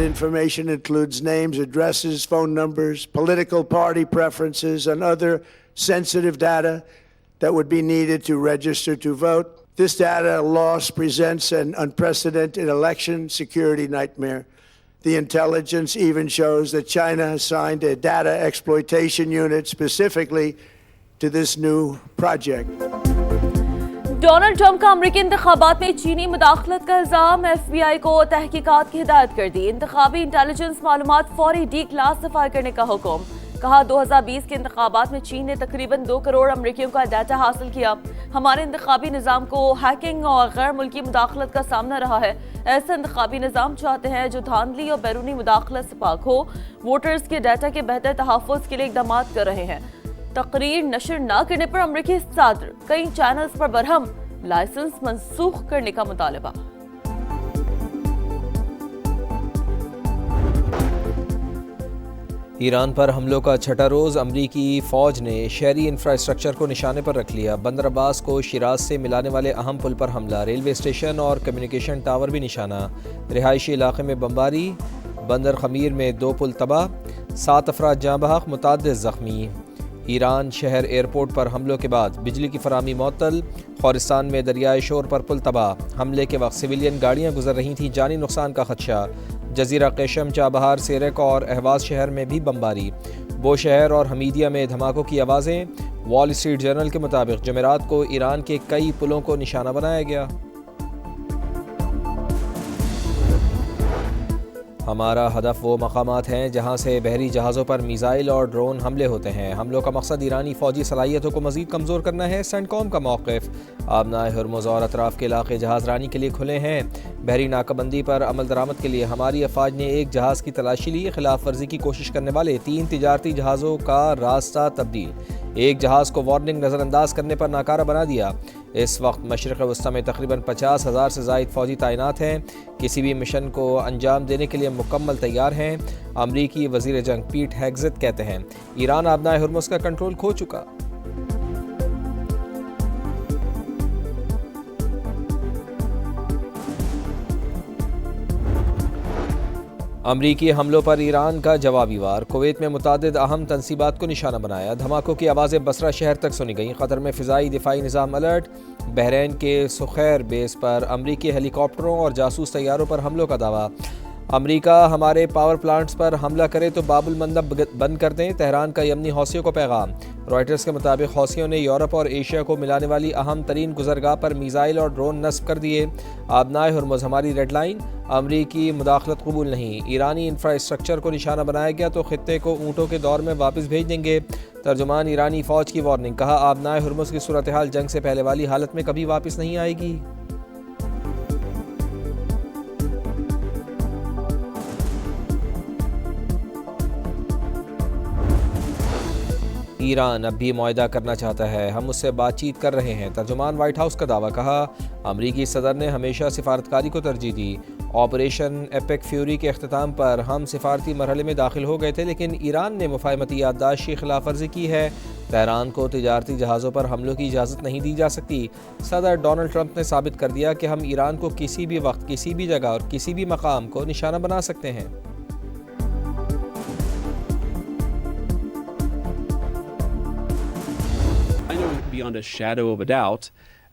That information includes names, addresses, phone numbers, political party preferences, and other sensitive data that would be needed to register to vote. This data loss presents an unprecedented election security nightmare. The intelligence even shows that China has signed a data exploitation unit specifically to this new project. Donald Trump کا امریکی انتخابات میں چینی مداخلت کا الزام، F B آئی کو تحقیقات کی ہدایت کر دی، انتخابی انٹیلیجنس معلومات فوری ڈی کلاسیفائی کرنے کا حکم، کہا 2020 کے انتخابات میں چین نے تقریباً 2 کروڑ امریکیوں کا ڈیٹا حاصل کیا، ہمارے انتخابی نظام کو ہیکنگ اور غیر ملکی مداخلت کا سامنا رہا ہے، ایسا انتخابی نظام چاہتے ہیں جو دھاندلی اور بیرونی مداخلت سے پاک ہو، ووٹرز کے ڈیٹا کے بہتر تحفظ کے لیے اقدامات کر رہے ہیں۔ تقریر نشر نہ کرنے پر امریکی صدر، کئی چینلز پر برہم، لائسنس منسوخ کرنے کا مطالبہ۔ ایران پر حملوں کا چھٹا روز، امریکی فوج نے شہری انفراسٹرکچر کو نشانے پر رکھ لیا، بندر عباس کو شیراز سے ملانے والے اہم پل پر حملہ، ریلوے اسٹیشن اور کمیونیکیشن ٹاور بھی نشانہ، رہائشی علاقے میں بمباری، بندر خمیر میں 2 پل تباہ، 7 افراد جاں بحق، متعدد زخمی۔ ایران شہر ایئرپورٹ پر حملوں کے بعد بجلی کی فراہمی معطل، خورستان میں دریائے شور پر پل تباہ، حملے کے وقت سویلین گاڑیاں گزر رہی تھیں، جانی نقصان کا خدشہ۔ جزیرہ قیشم، چابہار، سیرک اور اہواز شہر میں بھی بمباری، بو شہر اور حمیدیہ میں دھماکوں کی آوازیں۔ وال اسٹریٹ جرنل کے مطابق جمعرات کو ایران کے کئی پلوں کو نشانہ بنایا گیا۔ ہمارا ہدف وہ مقامات ہیں جہاں سے بحری جہازوں پر میزائل اور ڈرون حملے ہوتے ہیں، حملوں کا مقصد ایرانی فوجی صلاحیتوں کو مزید کمزور کرنا ہے، سینٹ کام کا موقف۔ آبنائے ہرمز اور اطراف کے علاقے جہاز رانی کے لیے کھلے ہیں، بحری ناکہ بندی پر عمل درآمد کے لیے ہماری افواج نے ایک جہاز کی تلاشی لی، خلاف ورزی کی کوشش کرنے والے 3 تجارتی جہازوں کا راستہ تبدیل، ایک جہاز کو وارننگ نظر انداز کرنے پر ناکارہ بنا دیا۔ اس وقت مشرق وسطی میں تقریباً 50,000 سے زائد فوجی تعینات ہیں، کسی بھی مشن کو انجام دینے کے لیے مکمل تیار ہیں۔ امریکی وزیر جنگ پیٹ ہیگزت کہتے ہیں ایران آبنائے ہرمز کا کنٹرول کھو چکا۔ امریکی حملوں پر ایران کا جوابی وار، کویت میں متعدد اہم تنصیبات کو نشانہ بنایا، دھماکوں کی آوازیں بصرہ شہر تک سنی گئیں، قطر میں فضائی دفاعی نظام الرٹ، بحرین کے سخیر بیس پر امریکی ہیلی کاپٹروں اور جاسوس طیاروں پر حملوں کا دعویٰ، امریکہ ہمارے پاور پلانٹس پر حملہ کرے تو باب المندب بند کر دیں، تہران کا یمنی حوثیوں کو پیغام۔ رائٹرز کے مطابق حوثیوں نے یورپ اور ایشیا کو ملانے والی اہم ترین گزرگاہ پر میزائل اور ڈرون نصب کر دیے، آبنائے ہرمز ہماری ریڈ لائن، امریکی مداخلت قبول نہیں، ایرانی انفراسٹرکچر کو نشانہ بنایا گیا تو خطے کو اونٹوں کے دور میں واپس بھیج دیں گے، ترجمان ایرانی فوج کی وارننگ، کہا آبنائے ہرمز کی صورتحال جنگ سے پہلے والی حالت میں کبھی واپس نہیں آئے گی۔ ایران اب بھی معاہدہ کرنا چاہتا ہے، ہم اس سے بات چیت کر رہے ہیں، ترجمان وائٹ ہاؤس کا دعویٰ، کہا امریکی صدر نے ہمیشہ سفارتکاری کو ترجیح دی، آپریشن ایپک فیوری کے اختتام پر ہم سفارتی مرحلے میں داخل ہو گئے تھے لیکن ایران نے مفاہمتی یادداشت کی خلاف ورزی کی ہے، تہران کو تجارتی جہازوں پر حملوں کی اجازت نہیں دی جا سکتی، صدر ڈونلڈ ٹرمپ نے ثابت کر دیا کہ ہم ایران کو کسی بھی وقت، کسی بھی جگہ اور کسی بھی مقام کو نشانہ بنا سکتے ہیں۔ Beyond a shadow of a doubt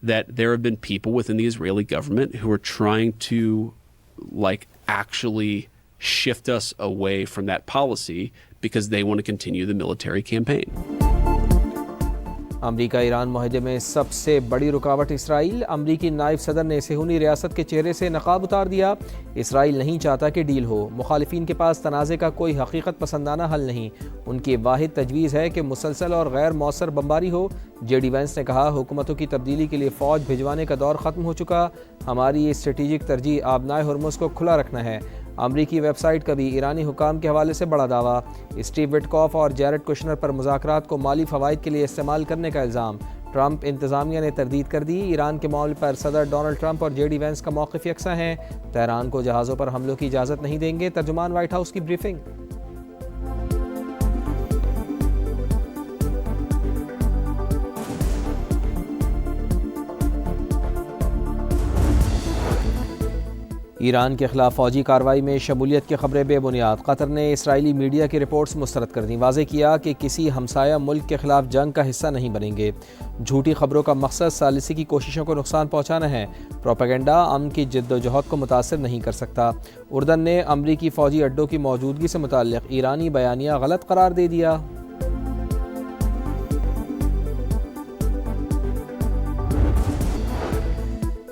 that there have been people within the Israeli government who are trying to actually shift us away from that policy because they want to continue the military campaign. امریکہ ایران معاہدے میں سب سے بڑی رکاوٹ اسرائیل، امریکی نائب صدر نے صہیونی ریاست کے چہرے سے نقاب اتار دیا، اسرائیل نہیں چاہتا کہ ڈیل ہو، مخالفین کے پاس تنازع کا کوئی حقیقت پسندانہ حل نہیں، ان کی واحد تجویز ہے کہ مسلسل اور غیر مؤثر بمباری ہو۔ جے ڈی وینس نے کہا حکومتوں کی تبدیلی کے لیے فوج بھجوانے کا دور ختم ہو چکا، ہماری اسٹریٹجک ترجیح آبنائے ہرمز کو کھلا رکھنا ہے۔ امریکی ویب سائٹ کا بھی ایرانی حکام کے حوالے سے بڑا دعویٰ، اسٹیو وٹکاف اور جیرڈ کشنر پر مذاکرات کو مالی فوائد کے لیے استعمال کرنے کا الزام، ٹرمپ انتظامیہ نے تردید کر دی، ایران کے معاملے پر صدر ڈونلڈ ٹرمپ اور جے ڈی وینس کا موقف یکساں ہے، تہران کو جہازوں پر حملوں کی اجازت نہیں دیں گے، ترجمان وائٹ ہاؤس کی بریفنگ۔ ایران کے خلاف فوجی کارروائی میں شمولیت کی خبریں بے بنیاد، قطر نے اسرائیلی میڈیا کی رپورٹس مسترد کر دیں، واضح کیا کہ کسی ہمسایہ ملک کے خلاف جنگ کا حصہ نہیں بنیں گے۔ جھوٹی خبروں کا مقصد ثالثی کی کوششوں کو نقصان پہنچانا ہے، پروپیگنڈا امن کی جد و جہد کو متاثر نہیں کر سکتا۔ اردن نے امریکی فوجی اڈوں کی موجودگی سے متعلق ایرانی بیانیہ غلط قرار دے دیا۔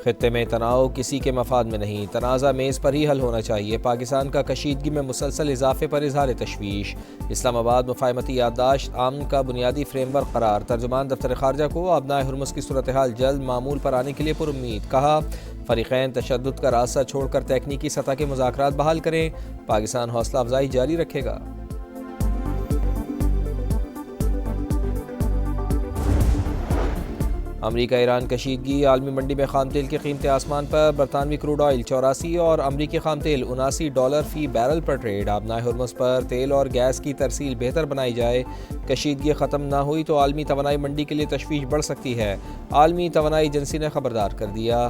خطے میں تناؤ کسی کے مفاد میں نہیں، تنازع میز پر ہی حل ہونا چاہیے۔ پاکستان کا کشیدگی میں مسلسل اضافے پر اظہار تشویش۔ اسلام آباد مفاہمتی یادداشت امن کا بنیادی فریم ورک قرار، ترجمان دفتر خارجہ کو ابنائے ہرمز کی صورتحال جلد معمول پر آنے کے لیے پر امید، کہا فریقین تشدد کا راستہ چھوڑ کر تکنیکی سطح کے مذاکرات بحال کریں، پاکستان حوصلہ افزائی جاری رکھے گا۔ امریکہ ایران کشیدگی، عالمی منڈی میں خام تیل کی قیمتیں آسمان پر، برطانوی کروڈ آئل 84 اور امریکی خام تیل $79 فی بیرل پر ٹریڈ۔ آبنائے ہرمز پر تیل اور گیس کی ترسیل بہتر بنائی جائے، کشیدگی ختم نہ ہوئی تو عالمی توانائی منڈی کے لیے تشویش بڑھ سکتی ہے، عالمی توانائی ایجنسی نے خبردار کر دیا۔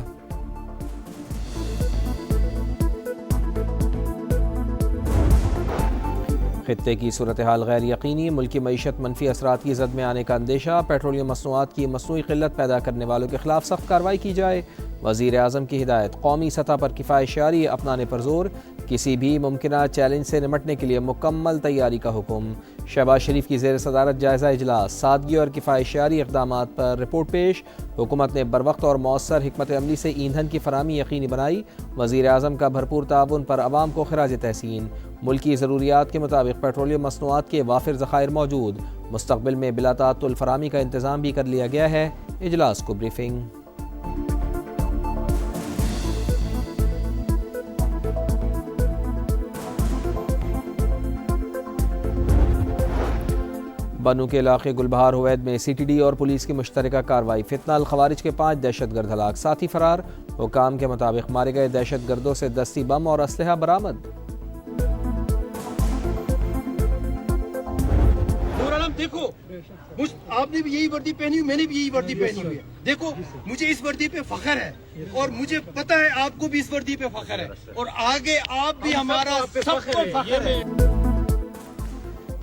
خطے کی صورتحال غیر یقینی، ملکی معیشت منفی اثرات کی زد میں آنے کا اندیشہ، پیٹرولیم مصنوعات کی مصنوعی قلت پیدا کرنے والوں کے خلاف سخت کارروائی کی جائے، وزیر اعظم کی ہدایت، قومی سطح پر کفایت اپنانے پر زور، کسی بھی ممکنہ چیلنج سے نمٹنے کے لیے مکمل تیاری کا حکم۔ شہباز شریف کی زیر صدارت جائزہ اجلاس، سادگی اور کفایت اقدامات پر رپورٹ پیش، حکومت نے بروقت اور مؤثر حکمت عملی سے ایندھن کی فراہمی یقینی بنائی، وزیر اعظم کا بھرپور تعاون پر عوام کو خراج تحسین، ملکی ضروریات کے مطابق پیٹرولیم مصنوعات کے وافر ذخائر موجود، مستقبل میں بلا تعطل فراہمی کا انتظام بھی کر لیا گیا ہے۔ اجلاس کو بریفنگ۔ بنو کے علاقے گلبہار ہوید میں سی ٹی ڈی اور پولیس کی مشترکہ کارروائی، فتنہ الخوارج کے 5 دہشت گرد ہلاک، ساتھی فرار، حکام کے مطابق مارے گئے دہشت گردوں سے دستی بم اور اسلحہ برآمد۔ دیکھو آپ نے بھی یہی وردی پہنی ہوئی، میں نے بھی یہی وردی پہنی ہوئی ہے، دیکھو مجھے اس وردی پہ فخر ہے اور مجھے پتہ ہے آپ کو بھی اس وردی پہ فخر ہے اور آگے آپ بھی ہمارا سب کو فخر ہے۔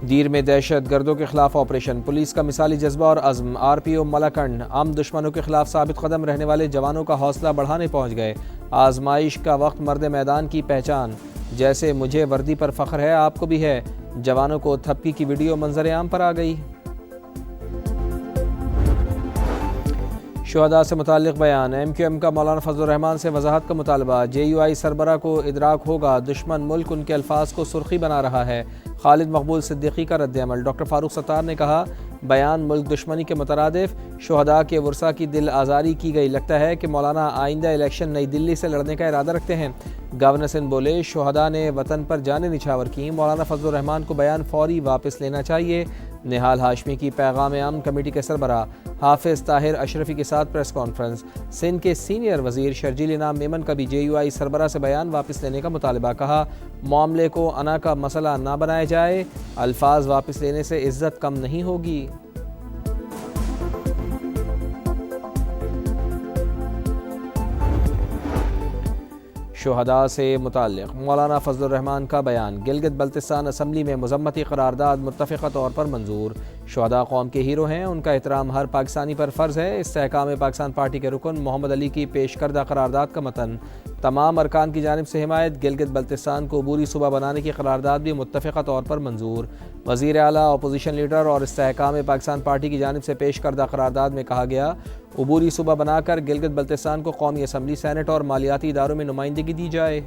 دیر میں دہشت گردوں کے خلاف آپریشن، پولیس کا مثالی جذبہ اور عزم، آر پی او ملاکنڈ عام دشمنوں کے خلاف ثابت قدم رہنے والے جوانوں کا حوصلہ بڑھانے پہنچ گئے، آزمائش کا وقت مرد میدان کی پہچان، جیسے مجھے وردی پر فخر ہے آپ کو بھی ہے، جوانوں کو تھپکی کی ویڈیو منظر عام پر آ گئی۔ شہداء سے متعلق بیان، ایم کیو ایم کا مولانا فضل الرحمان سے وضاحت کا مطالبہ، جے یو آئی سربراہ کو ادراک ہوگا دشمن ملک ان کے الفاظ کو سرخی بنا رہا ہے، خالد مقبول صدیقی کا رد عمل، ڈاکٹر فاروق ستار نے کہا بیان ملک دشمنی کے مترادف، شہداء کے ورثاء کی دل آزاری کی گئی، لگتا ہے کہ مولانا آئندہ الیکشن نئی دلی سے لڑنے کا ارادہ رکھتے ہیں۔ گورنر سندھ بولے شہداء نے وطن پر جانیں نچھاور کی، مولانا فضل الرحمان کو بیان فوری واپس لینا چاہیے۔ نہال ہاشمی کی پیغام امن کمیٹی کے سربراہ حافظ طاہر اشرفی کے ساتھ پریس کانفرنس، سندھ کے سینئر وزیر شرجیل انعام میمن کا بھی جے یو آئی سربراہ سے بیان واپس لینے کا مطالبہ، کہا معاملے کو انا کا مسئلہ نہ بنایا جائے، الفاظ واپس لینے سے عزت کم نہیں ہوگی۔ شہداء سے متعلق مولانا فضل الرحمان کا بیان، گلگت بلتستان اسمبلی میں مذمتی قرارداد متفقہ طور پر منظور، شہداء قوم کے ہیرو ہیں، ان کا احترام ہر پاکستانی پر فرض ہے۔ استحکام پاکستان پارٹی کے رکن محمد علی کی پیش کردہ قرارداد کا متن، تمام ارکان کی جانب سے حمایت، گلگت بلتستان کو عبوری صوبہ بنانے کی قرارداد بھی متفقہ طور پر منظور۔ وزیر اعلیٰ، اپوزیشن لیڈر اور استحکام پاکستان پارٹی کی جانب سے پیش کردہ قرارداد میں کہا گیا عبوری صوبہ بنا کر گلگت بلتستان کو قومی اسمبلی، سینٹ اور مالیاتی اداروں میں نمائندگی دی جائے۔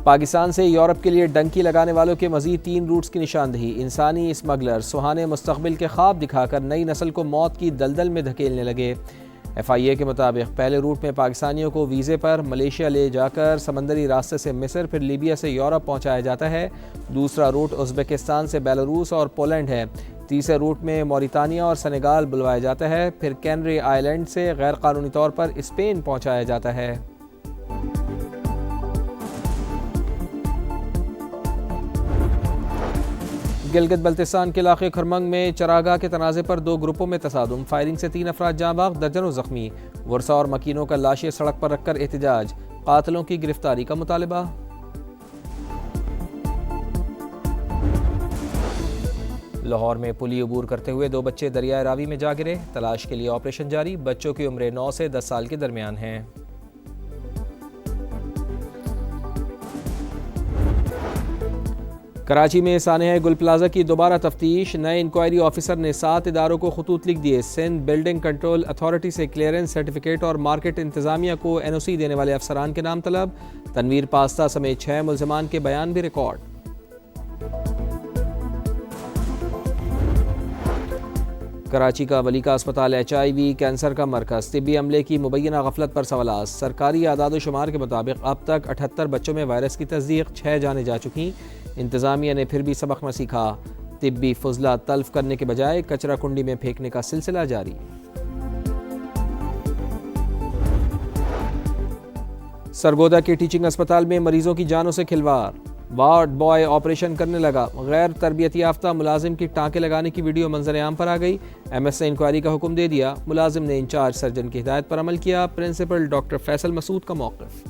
پاکستان سے یورپ کے لیے ڈنکی لگانے والوں کے مزید 3 روٹس کی نشاندہی، انسانی اسمگلر سہانے مستقبل کے خواب دکھا کر نئی نسل کو موت کی دلدل میں دھکیلنے لگے۔ ایف آئی اے کے مطابق پہلے روٹ میں پاکستانیوں کو ویزے پر ملیشیا لے جا کر سمندری راستے سے مصر، پھر لیبیا سے یورپ پہنچایا جاتا ہے، دوسرا روٹ ازبکستان سے بیلاروس اور پولینڈ ہے، تیسرے روٹ میں موریتانیہ اور سنیگال بلوایا جاتا ہے، پھر کینری آئی لینڈ سے غیر قانونی طور پر اسپین پہنچایا جاتا ہے۔ گلگت بلتستان کے علاقے کھرمنگ میں چراگاہ کے تنازع پر 2 گروپوں میں تصادم، فائرنگ سے 3 افراد جاں بحق، درجنوں زخمی، ورثاء اور مکینوں کا لاشیں سڑک پر رکھ کر احتجاج، قاتلوں کی گرفتاری کا مطالبہ۔ لاہور میں پلی عبور کرتے ہوئے 2 بچے دریائے راوی میں جا گرے، تلاش کے لیے آپریشن جاری، بچوں کی عمریں 9 سے 10 سال کے درمیان ہیں۔ کراچی میں سانحہ گل پلازہ کی دوبارہ تفتیش، نئے انکوائری آفیسر نے 7 اداروں کو خطوط لکھ دیے، سندھ بلڈنگ کنٹرول اتھارٹی سے کلیئرنس سرٹیفکیٹ اور مارکیٹ انتظامیہ کو NOC دینے والے افسران کے نام طلب، تنویر پاستہ سمیت 6 ملزمان کے بیان بھی ریکارڈ۔ کراچی کا ولی کا اسپتال HIV کینسر کا مرکز، طبی عملے کی مبینہ غفلت پر سوالات، سرکاری اعداد و شمار کے مطابق اب تک 78 بچوں میں وائرس کی تصدیق، 6 جانیں جا چکیں، انتظامیہ نے پھر بھی سبق نہ سیکھا، طبی فضلہ تلف کرنے کے بجائے کچرا کنڈی میں پھینکنے کا سلسلہ جاری۔ سرگودا کے ٹیچنگ اسپتال میں مریضوں کی جانوں سے کھلواڑ، وارڈ بوائے آپریشن کرنے لگا، غیر تربیت یافتہ ملازم کی ٹانکے لگانے کی ویڈیو منظر عام پر آ گئی، MS نے انکوائری کا حکم دے دیا، ملازم نے انچارج سرجن کی ہدایت پر عمل کیا، پرنسپل ڈاکٹر فیصل مسعود کا موقف۔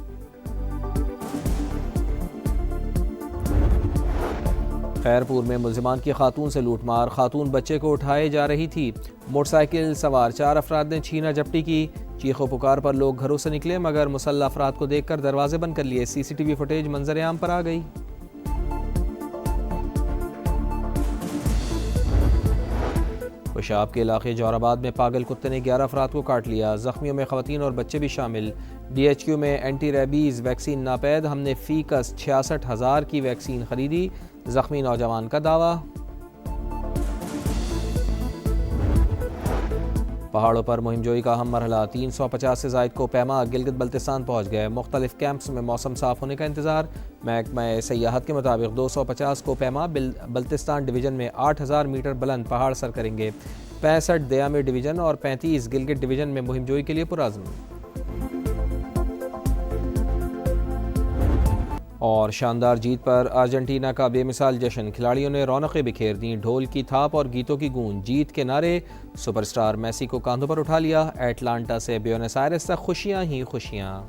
خیرپور میں ملزمان کی خاتون سے لوٹ مار، خاتون بچے کو اٹھائے جا رہی تھی، موٹر سائیکل سوار 4 افراد نے چھینا جپٹی کی، چیخ و پکار پر لوگ گھروں سے نکلے مگر مسلح افراد کو دیکھ کر دروازے بند کر لیے، CCTV فوٹیج منظر عام پر آ گئی۔ خوشاب کے علاقے جوہر آباد میں پاگل کتے نے 11 افراد کو کاٹ لیا، زخمیوں میں خواتین اور بچے بھی شامل، DHQ میں اینٹی ریبیز ویکسین ناپید، ہم نے فی کس 66,000 کی ویکسین خریدی، زخمی نوجوان کا دعویٰ۔ پہاڑوں پر مہم جوئی کا اہم مرحلہ، 350 سے زائد کو پیما گلگت بلتستان پہنچ گئے، مختلف کیمپس میں موسم صاف ہونے کا انتظار، محکمہ سیاحت کے مطابق 250 کو پیما بلتستان ڈویژن میں 8,000 میٹر بلند پہاڑ سر کریں گے، 65 دیامی ڈویژن اور 35 گلگت ڈویژن میں مہم جوئی کے لیے پرعزم۔ اور شاندار جیت پر ارجنٹینا کا بے مثال جشن، کھلاڑیوں نے رونقیں بکھیر دیں، ڈھول کی تھاپ اور گیتوں کی گونج، جیت کے نعرے، سپر سٹار میسی کو کاندھوں پر اٹھا لیا، ایٹلانٹا سے بیونس آئرس تک خوشیاں ہی خوشیاں۔